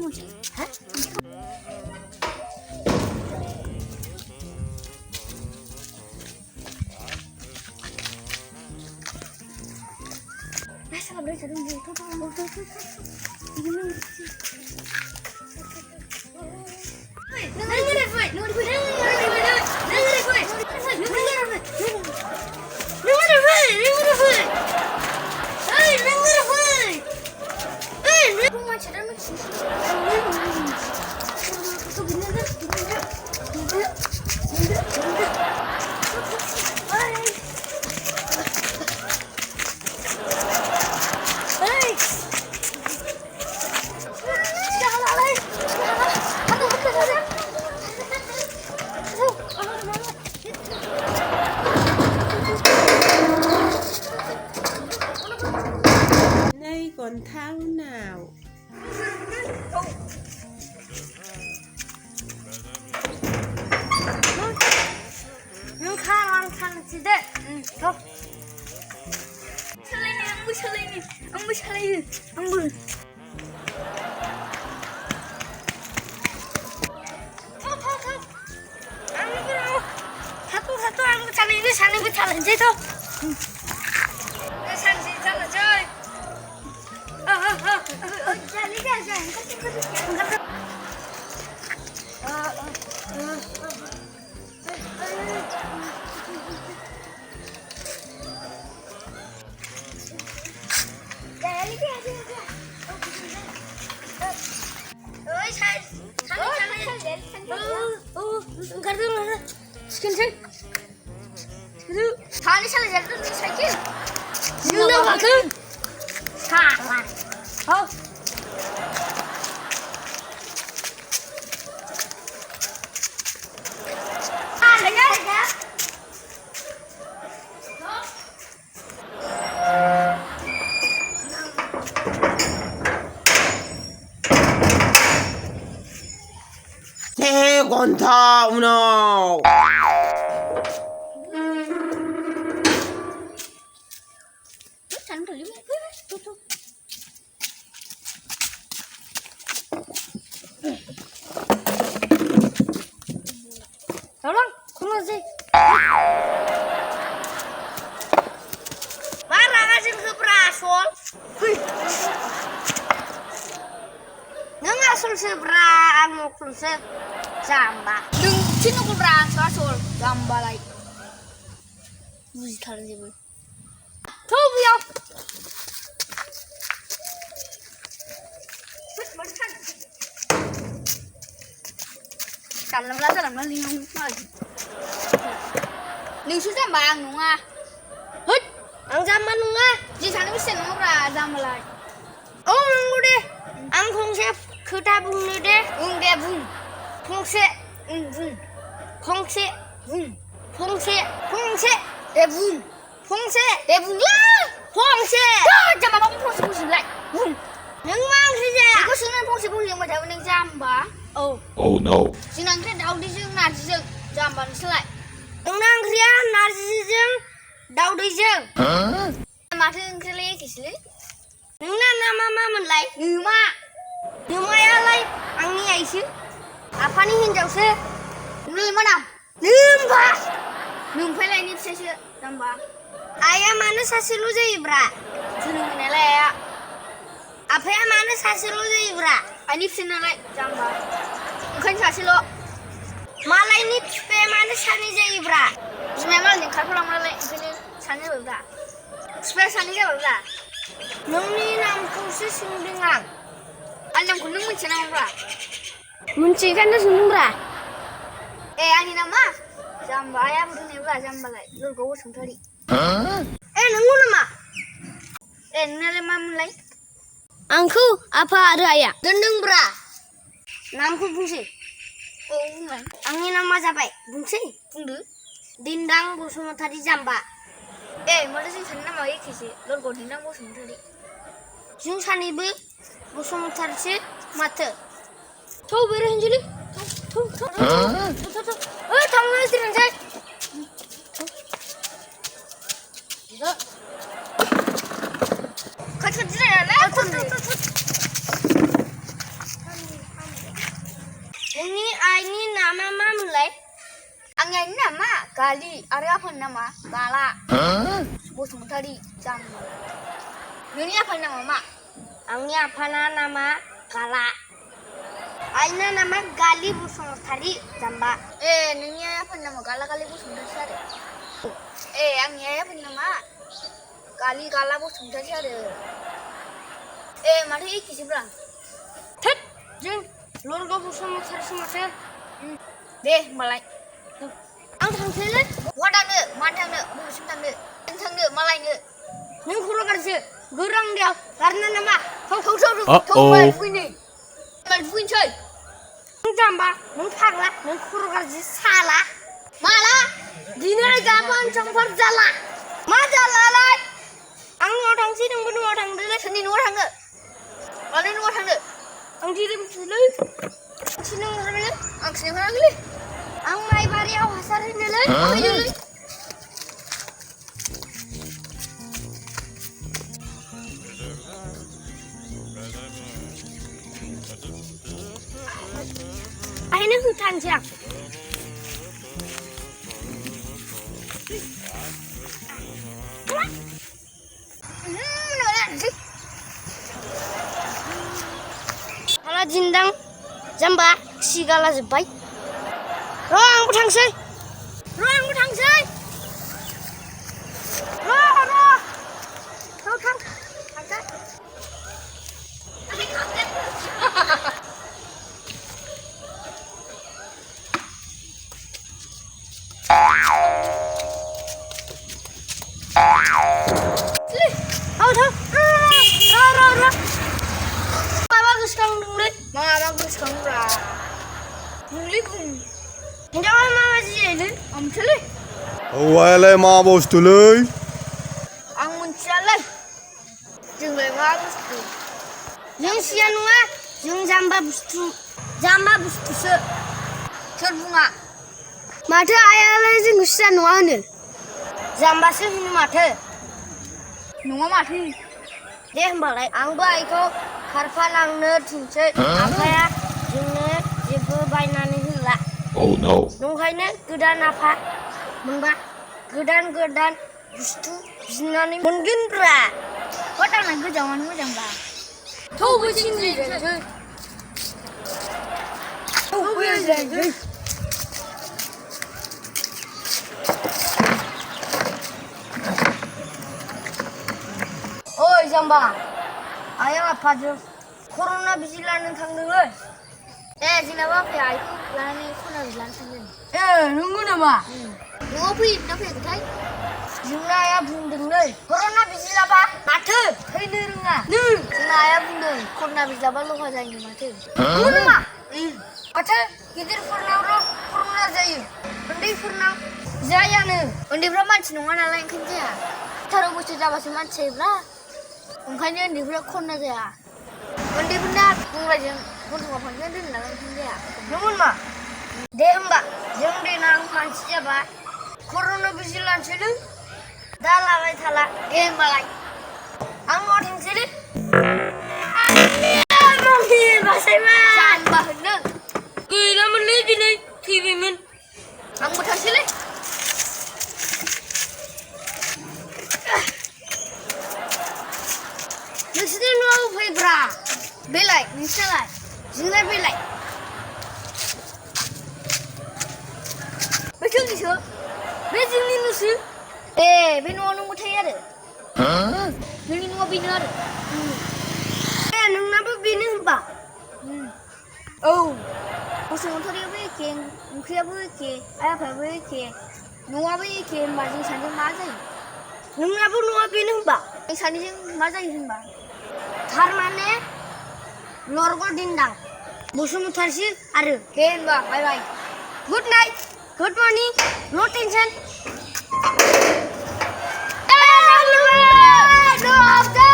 kunci. Hah? Salah belajar dulu. Tuh. Ini. Nay còn thao nào. Nung khang sida. Thôi. Salini. Ambu. Satu aku cari ini sana gue challenge itu. Challenge chơi. Thani challenge itu sakit. Nggak makan. Salah. Oh. Ada. Nay còn thao nào. Cắn thử đi. Tuh. Tolong, keluar sih. Marah kasih ke prasol. Nggak sul seberang ngukul se jamba. Đừng chín ngukul berang prasol jamba lagi. Mesti thằng gì vậy? Thôi bây Làm nó liên không phải. Nếu sudah bang đúng à? Hít, ăn zaman đúng à? Chỉ thằng nó biết nó ra zaman lại. Ô đúng đi, ăn không sẽ cứ ta bung nữa đi, để bung, không sẽ bung, không sẽ bung, không sẽ để bung, không sẽ để bung lá, không sẽ. Jangan bawa pungsi lại, bung. Nhưng mang gì vậy? Có sự nên pungsi mà thằng mình jam ba. Oh no. Sinan kira daudi jeung narji jeung jamban selai. Nang kira narji jeung daudi jeung. Mati kele kisle. Nang nama mamun lai. Numa ya lai. Angni aisu. Apa ni hinjau se? Nul mana? Numba. Numpai lai ni se namba. Ayah mana sasilu je ibra. Junung nela ya. Apa ya mana sasilu je ibra. Anip sinalai jamba. Bukan sasilo. Malah ini mana sani je ibra. Memang ni kalau pulang malah ini sani berda. Supaya sani je berda. Nungni nam kursi singdingang. Alam kunung mencina ibra. Mencikan tu singdingra. Ani nama. Jamba ayah bukan ibra jamba lai. Lur kau sungtari. Nunggu nama. Nale mamun lai. Angku apa ada ayah? Gendeng bra. Namku Bungsi. Oh, enggak. Angin nama siapa? Bungsi. Bungdu. Dindang Busumutari Jamba. Mana sih sana nama iki sih? Lor go dindang Busumutari. Jung sani bu Busumutari sih mata. Tuh berehin jadi. Tuh. Tangan sih nanti. Tuh. Kacau jadi lah. Tuh. Angnya ini nama Gali, Arya apa nama? Gala. Bosumutari Jamba. Ini apa nama, Mak? Angnya apa nama? Gala. Aina nama Gali Bosumutari Jamba. Ini apa nama? Gala Gali Bosumutari. Angnya apa nama? Gali Gala Bosumutari ada. Mari iki seberang. Tet, jeng, lorga Bosumutari semasa. Deh, malai. Ang थांसैलै वादानो माथानो बुसुम थांनो थांनो मालायनो नों खर' गारसो गोरांदियाव गारना नामा थौ फैनो फैनोसै नों जाम्बा नों फाग्ला नों खर' गारसो साला माला दिनै गाबोन समफोर जाला मा जालालाय आं न'आव थांसै नोंबो न'आव थांदोलै सोरनि न'आव थाङो मालाय न'आव थांनो आं दिनै मिथिलै सिनो ओंखारबायलै आं सिनो ओंखाराखैलै Ang may bariyaw hasarin nila. Ay na hutan siya. Kalau jindang jamba sigala jebai. Rong bertangsi, rong bertangsi, rong, kau tang, tangsi. Sini, kau tang, rong. Mama bagus kamu dulu, mama bagus kamu lah. Dulu kum. Jangan mama sih, am cile. Awalnya ma bostulai. Ang muncalai. Jangan bagus tu. Yang sianua, yang jamba bustu se. Terbunga. Mata ayalai yang sianua ni. Jamba se ini mata. Nunga mati. Deh balai. Ang baik kau harpalang ne tingce. Apa ya? Jene jebu bainani hula. Oh no. Nungkainya godan apa? Mengba godan bustu bisnani mungkin bra. Kau tak nak jaman mu jamba. Tahu bucin ni je. Tahu bucin je. Oh jamba, ayam apa je? Corona bisilan tang dengar. Sinapa ya itu lani kena bilang sendiri. Nunggu nama. Nunggu pun nak pergi kai. Jumlah ya bundeng leh. Corona bisi apa? Mati. Hei nerunga. Jumlah ya bundeng. Corona bisi apa lu kau jangan mati. Nunggu nama. Mati. Kidir corona jaya. Undi corona jaya ne. Undi berapa macam nunggu nalain kerja. Taruh bucu jawab si macam lah. Ungkanya undi berapa corona jaya. Undi benar. Nunggu aja. Bukan apa yang dia nak kerja. Nunggu mah. Deh mbak, jangan denang panci apa. Corona bisilan sini. Dah lawai thala. Malai. Ang mau ting sini. Mungkin bahasa mana? Jambah neng. Gila menit ini TV men. Ang mau ting sini. Nasi mau fibra. Belai, misalnya. Jangan belai. Betul ni sih. Betul ni nusu. Binu orang mutai ada. Binu orang binu ada. Nung napa binu apa? Oh. Musuh orang tadi apa ikan? Mungkin apa ikan? Ayah apa ikan? Nung apa ikan? Macam sana macam. Nung napa binu apa? Sana je macam ini bah. Thar mana? Lorgo dindang. Musuh mutai sih ada. Bah, bye bye. Good night. Good morning. No tension. No update.